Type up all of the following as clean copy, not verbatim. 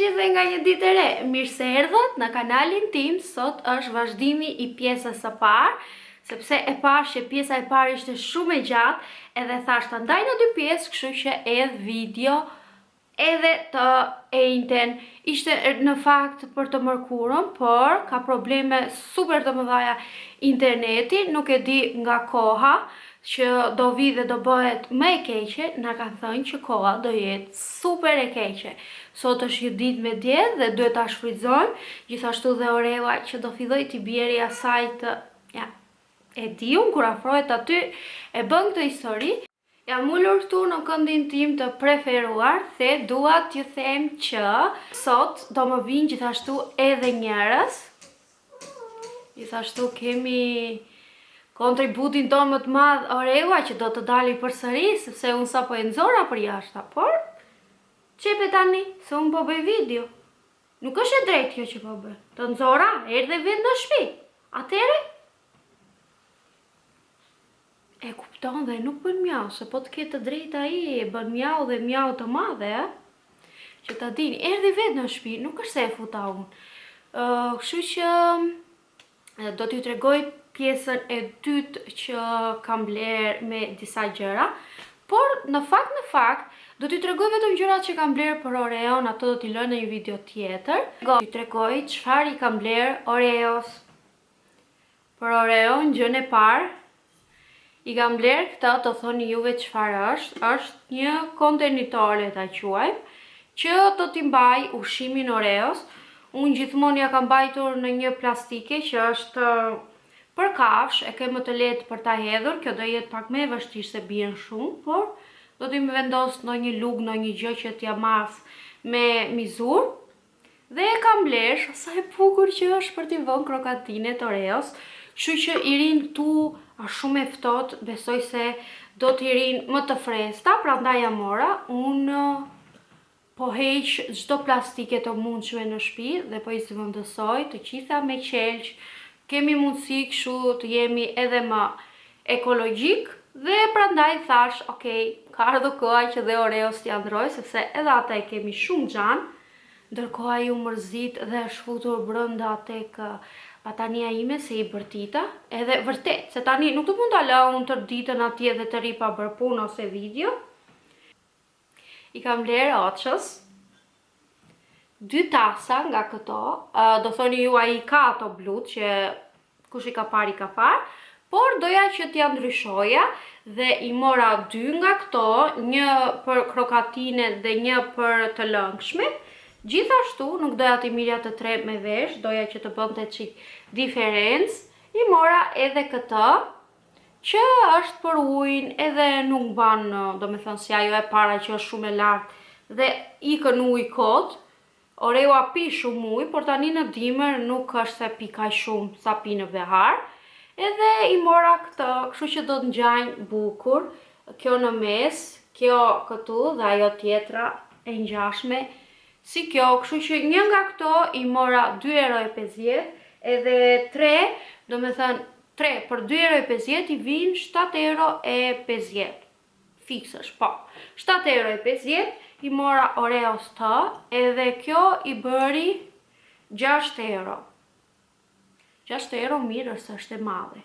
gjithë dhe nga një ditë e re, mirë se erdhët në kanalin tim. Sot është vazhdimi i pjesës së parë, sepse e pash që pjesa e parë ishte shumë e gjatë, edhe thash të ndaj në dy pjesë, kështu që edhe video edhe të ejnëten ishte në fakt për të mërkurën, por ka probleme super të mëdhaja interneti, nuk e di nga koha që do vi dhe do bëhet më e keqe. Na ka thënë që koha do jetë super e keqe. Sot është një ditë me djedhë dhe duhet ta shfrytëzojmë, gjithashtu dhe Orewa që do filloj t'i bjeri asaj të, ja, e di unë kur afrohet aty e bën këtë histori. Jam ullur këtu në këndin tim të preferuar, dhe dua t'ju them që sot do më vinë gjithashtu edhe njerëz. Gjithashtu kemi kontributin tonë më të madh Orewa që do të dali përsëri, sepse unë sapo e nxora për jashta, por çepe tani se unë po bëj video. Nuk është e drejtë kjo që po bëj. Të nxora, erdhe vetë në shtëpi. Atëre e kupton dhe nuk bën mjau, se po të ketë të drejtë ai, e bën mjau dhe mjau të madhe, që ta dini, erdhi vetë në shtëpi, nuk është se e futa unë. Kështu që do t'ju tregoj pjesën e dytë që kam bler me disa gjëra, por në fakt do t'ju tregoj vetëm gjërat që kam bler për Oreon, ato do t'i lë në një video tjetër. Do t'ju tregoj çfarë i kam bler Oreos. Për Oreon, gjën e parë, i kam bler këta, të thoni juve çfarë është një kontenitor, le ta quajmë, që do t'i mbaj ushqimin Oreos. Unë gjithmonë ja kam mbajtur në një plastike që është për kafsh, e ke më të lehtë për ta hedhur. Kjo do jetë pak më e vështirë se bien shumë, por do t'i më vendos në një lugë, në një gjë që t'ja mas me mizur. Dhe e kam blesh, sa e bukur që është për t'i vënë krokatinet Oreos. Kështu që i rinë këtu është shumë e ftohtë, besoj se do t'i rinë më të freskëta, prandaj ja mora. Unë po heq çdo plastike të mundshme në shtëpi dhe po i zëvendësoj të gjitha me qelç. Kemi mundësi kështu të jemi edhe më ekologjik dhe prandaj thash, ok, ka ardhur koha që dhe Oreos t'i ndroj, sepse edhe ata e kemi shumë xhan. Ndërkohë ai u mërzit dhe është futur brenda tek batania ime se i bërtita. Edhe vërtet, se tani nuk do mund ta lë unë tërë ditën atje dhe të ri pa bërë punë ose video. I kam bler Oçës 2 tasa nga këto, do thoni ju ai ka ato blut që kush i ka parë, por doja që t'ja ndryshoja dhe i mora 2 nga këto, një për krokatine dhe një për të lëngshme. Gjithashtu nuk doja t'i mirja të 3 me vesh, doja që të bënte çik diferencë. I mora edhe këtë, që është për ujin, edhe nuk ban, do me thënë si ajo e para që është shumë e lartë dhe ikën ujë kot. Orewa pi shumë ujë, por tani në dimër nuk është se pi kaq shumë sa pi në behar. Edhe i mora këtë, kështu që do të ngjajnë bukur. Kjo në mes, kjo këtu dhe ajo tjetra e ngjashme si kjo. Kështu që një nga këto i mora 2,50 €, edhe 3, do me thënë 3 për 2,50 € i vinë 7,50 €. Fiksësh, po. 7,50 € i mora Oreos të, edhe kjo i bëri 6 €. 6 € mirë është e madhe.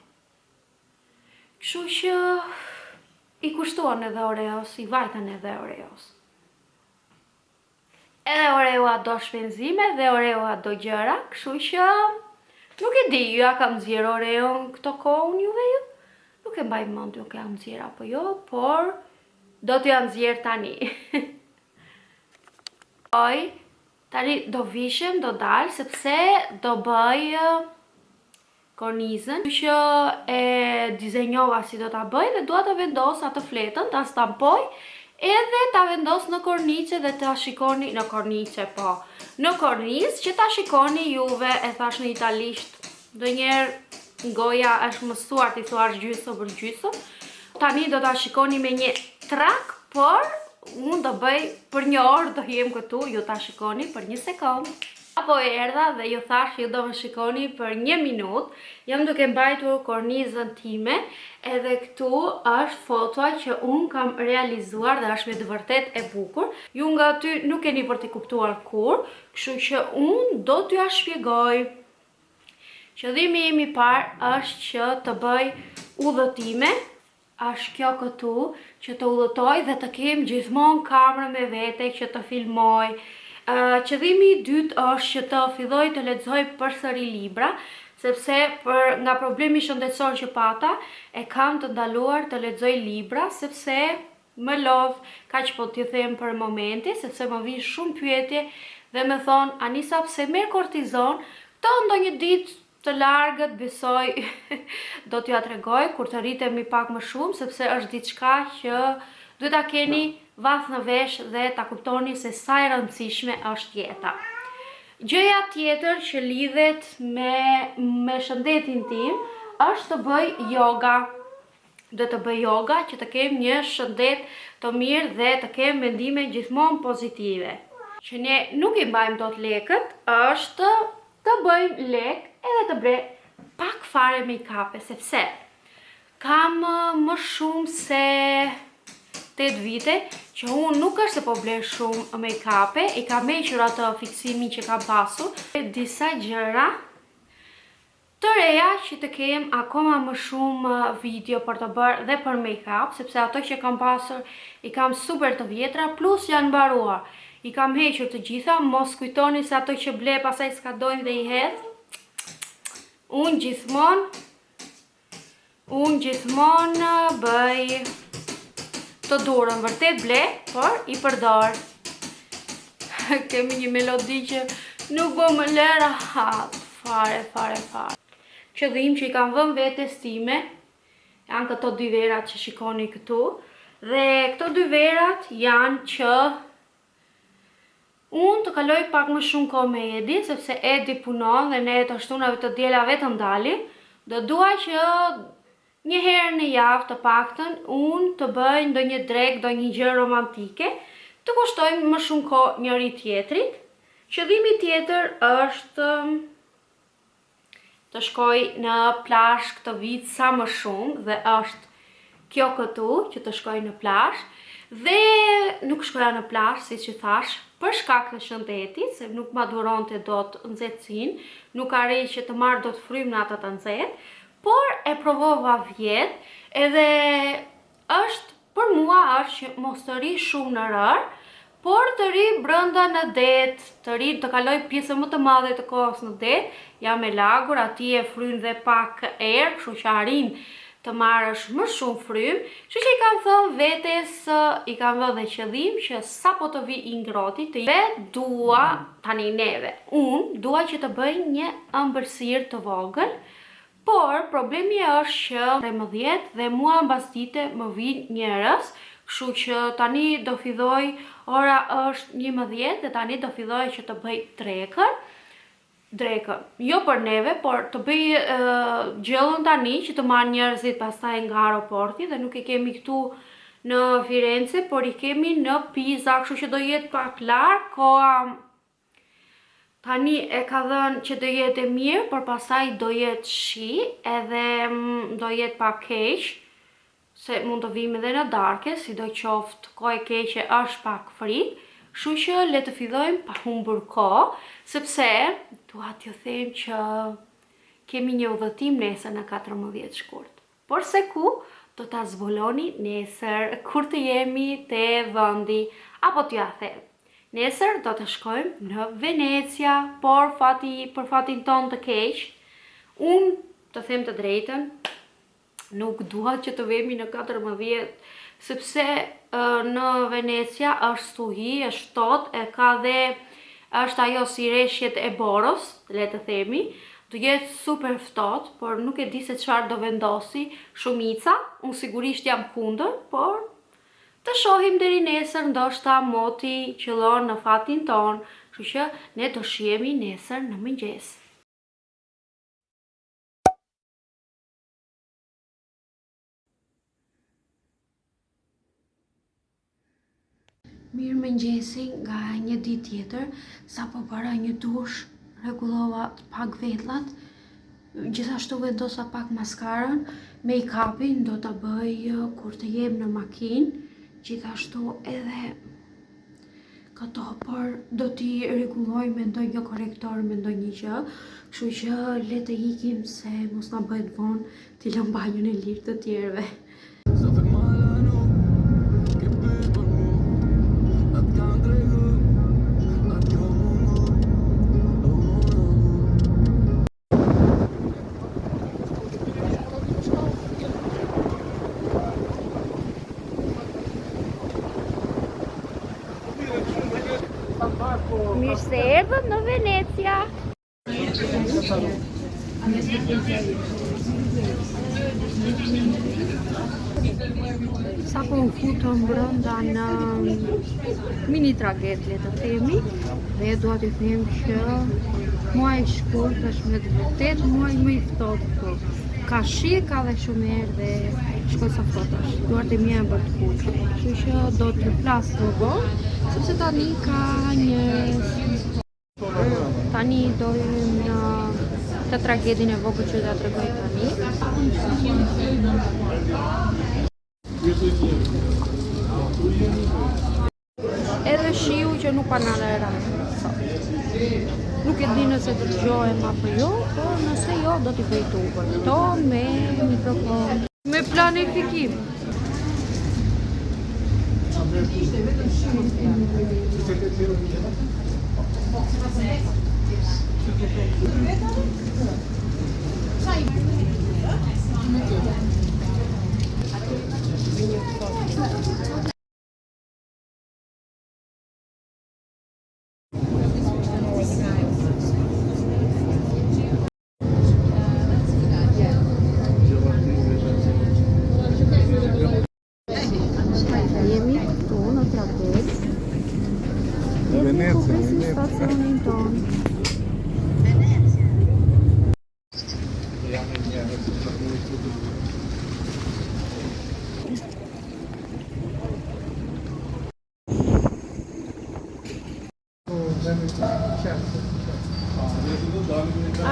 Kështu që i kushtuan edhe Oreos, i vajtën edhe Oreos. Edhe Orewa do shpenzime dhe Orewa do gjëra, kështu që nuk e di, ju ja kam nxjerr Oreon këto kohë unë juve ju. Nuk e mbaj mend ju kam nxjerr apo jo, por do t'ja nxjerr tani. Oj, tani do vishem, do dal, sepse do bëj kornizën, që e dizenjova si do t'a bëj dhe dua të vendos atë fletën, ta stampoj, edhe ta vendos në kornice dhe ta shikoni në kornice, po. Në kornizë që ta shikoni juve, e thash në italisht, ndonjëherë goja është mësuar t'i thuash gjysmë për gjysmë. Tani do ta shikoni me një trak, por unë do bëj për 1 orë, do jem këtu, ju ta shikoni për 1 sekondë. Apo erdha dhe ju thash ju do më shikoni për 1 minutë, jam duke mbajtur kornizën time, edhe këtu është fotoa që unë kam realizuar dhe është me të vërtet e bukur. Ju nga aty nuk keni për t'i kuptuar kur, kështu që unë do t'ju a shpjegoj. Qëllimi im i parë është që të bëj udhëtime, është kjo këtu, që të udhëtoj dhe të kem gjithmonë kamerën me vete që të filmoj. Qëllimi i dytë është që të filloj të lexoj përsëri libra, sepse nga problemi shëndetësor që pata, e kam të ndaluar të lexoj libra, sepse më lodh, kaq po t'ju them për momenti, sepse më vijnë shumë pyetje dhe më thonë, Anisa, pse merr kortizon? Këto ndonjë ditë të largët, besoj, do t'ju tregoj kur të rritemi pak më shumë, sepse është diçka që duhet ta keni vath në vesh dhe ta kuptoni se sa e rëndësishme është jeta. Gjëja tjetër që lidhet me shëndetin tim është të bëj yoga. Do të bëj yoga që të kem një shëndet të mirë dhe të kem mendime gjithmonë pozitive. Që ne nuk i mbajmë dot lekët, është të bëjmë lek edhe të bre pak fare make-up, sepse kam më shumë se 8 vite që unë nuk është se po ble shumë make-up, i kam hequr atë fiksimin që kam pasur, disa gjëra të reja që të kem akoma më shumë video për të bërë dhe për make-up, sepse ato që kam pasur i kam super të vjetra, plus janë mbaruar. I kam hequr të gjitha, mos kujtoni se ato që ble pasaj s'ka dojnë dhe i hedh. Unë gjithmonë bëj të durën, vërtet ble, por i përdor. Kemi një melodi që nuk bë më lera fare. Qëllim që i kam vënë vetes time, janë këto 2 verat që shikoni këtu, dhe këto 2 verat janë që unë të kaloj pak më shumë kohë me Edi, sepse Edi punon dhe ne të shtunave të diela vetëm dalim, do dua që një herë në javë të paktën unë të bëj ndonjë drek, ndonjë gjë romantike, të kushtojmë më shumë kohë njëri tjetrit. Qëllimi tjetër është të shkoj në plazh këtë vit sa më shumë dhe është kjo këtu që të shkoj në plazh. Dhe nuk shkoja në plazh, siç i thash, për shkak të shëndetit, se nuk ma duronte dot nxehtësinë, nuk arrej që të marr dot frymë në atë të nxehtë, por e provova vjet, edhe është për mua është që mos të ri shumë në rër, por të ri brenda në det, të kaloj pjesën më të madhe të kohës në det, jam e lagur, atje fryn dhe pak erë, kështu që arrin të marrësh më shumë frymë, kështu që i kam thënë vetes, i kam vënë dhe qëllim që sa po të vi i ngroti, dua tani neve. Unë dua që të bëj një ëmbëlsirë të vogël, por problemi është që 13 dhe mua mbas dite më vin njerëz, kështu që tani do filloj, ora është 11 dhe tani do filloj që të bëj drekën, jo për neve, por të bëj gjellën tani që të marrë njerëzit pastaj nga aeroporti dhe nuk e kemi këtu në Firenze, por i kemi në Pisa, kështu që do jetë pak larg koha. Tani e ka dhënë që do jetë e mirë, por pastaj do jetë shi edhe do jetë pak keq, se mund të vim edhe në darke, sidoqoftë kohë e keqe është pak frikë. Kështu që le të fillojmë pa humbur kohë, sepse dua t'ju them që kemi një udhëtim nesër në 14 shkurt. Por se ku do ta zbuloni nesër kur të jemi te vendi, apo t'ju them. Nesër do të shkojmë në Venecia, por për fatin ton të keq, unë të them të drejtën, nuk dua që të vemi në 14, sepse në Venecia është stuhi, është ftohtë, e ka dhe është ajo si reshjet e Boros, le të themi, do jetë super ftohtë, por nuk e di se çfarë do vendosi shumica, unë sigurisht jam kundër, por të shohim deri nesër, ndoshta moti qëllon në fatin ton, kështu që ne do shihemi nesër në mëngjes. Mirë mëngjesi nga një ditë tjetër, sa po bëra një dush rregullova pak vetllat, gjithashtu vendosa pak maskarën, make-upin do ta bëj kur të jem në makinë, gjithashtu edhe këto, por do t'i rregulloj me ndonjë korektor, me ndonjë gjë, kështu që le të ikim se mos na bëhet vonë t'i lëm banjën e lirë të tjerëve. Mirë se erdhët në Venecia! Sa po më futëm brënda në mini tragedë, le të themi, dhe dua t'ju them që muaj i shkurt është me të vërtetë muaj më i ftohtë këtu. Ka shi, ka dhe shumë erë dhe shkoj sa ftohtë është. Duart e mia janë bërë të kuq. Kështu që do të flas më vonë, sepse tani ka njerëz. Tani do jemi në të tragedin e vogël që t'ja tregoj tani. Edhe shiu që nuk ka nare sot. Nuk e di nëse të dëgjohem apo jo, por nëse jo do t'i bëj tubër. Kto me mikrofon, me planifikim. Jemi këtu në tragedë. Venecia, stacionin tonë.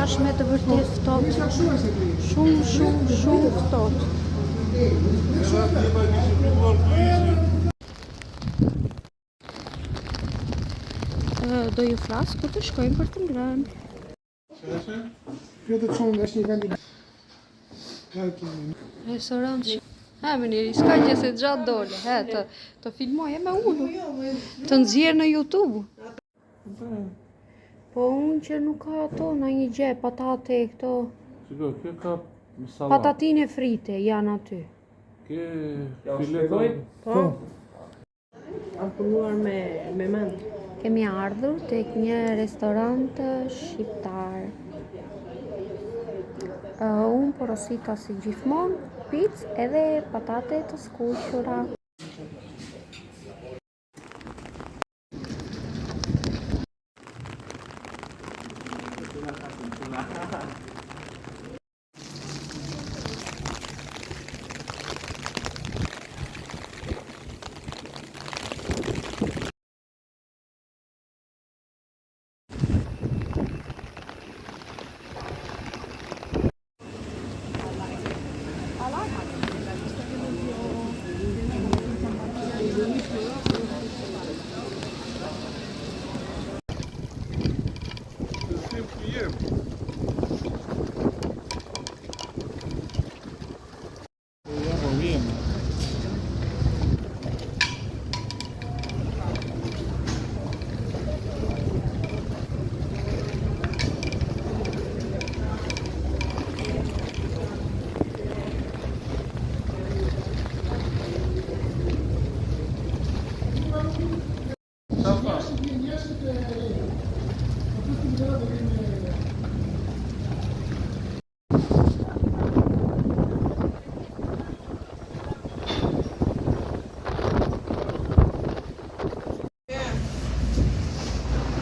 Është me të vërtetë ftohtë. Shumë ftohtë. Do ju flas ku të shkojmë për të ngrënë. Restorant. Me njeri, s'ka gjë se gjatë dole, të filmoj e me ullu, të nxjerr në YouTube. Po unë që nuk ka ato në një gjë, patate e këto. Shiko, kjo ka sallatë. Patatine frite janë aty. Ke fileto? Po. Am punuar me mend. Kemi ardhur tek një restorant shqiptar. Unë porosita si gjithmonë, picë edhe patate të skuqura.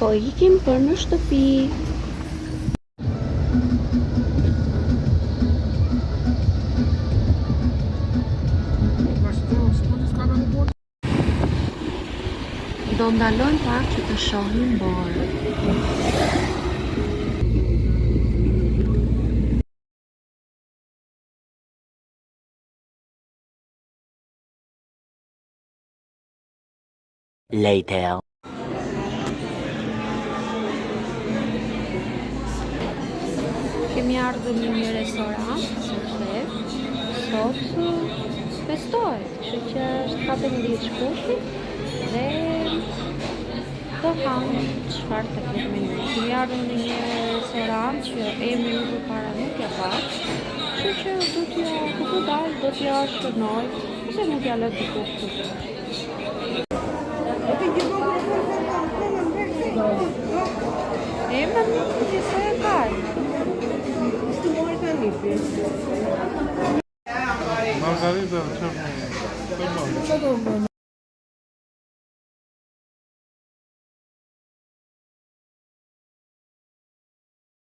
Po ikim për në shtëpi. Do ndalojmë pak që të shohim borë. later. Kemi ardhur në një restorant, sepse sot festohet, kështu që është 14 shkurti dhe do hanë çfarë të ketë menu. Kemi ardhur në një restorant që emri më përpara nuk ja pak, kështu që do t'ja shënoj, ose mund t'ja lë diku këtu. Emra nuk di se e kaj. Margarita, çfarë?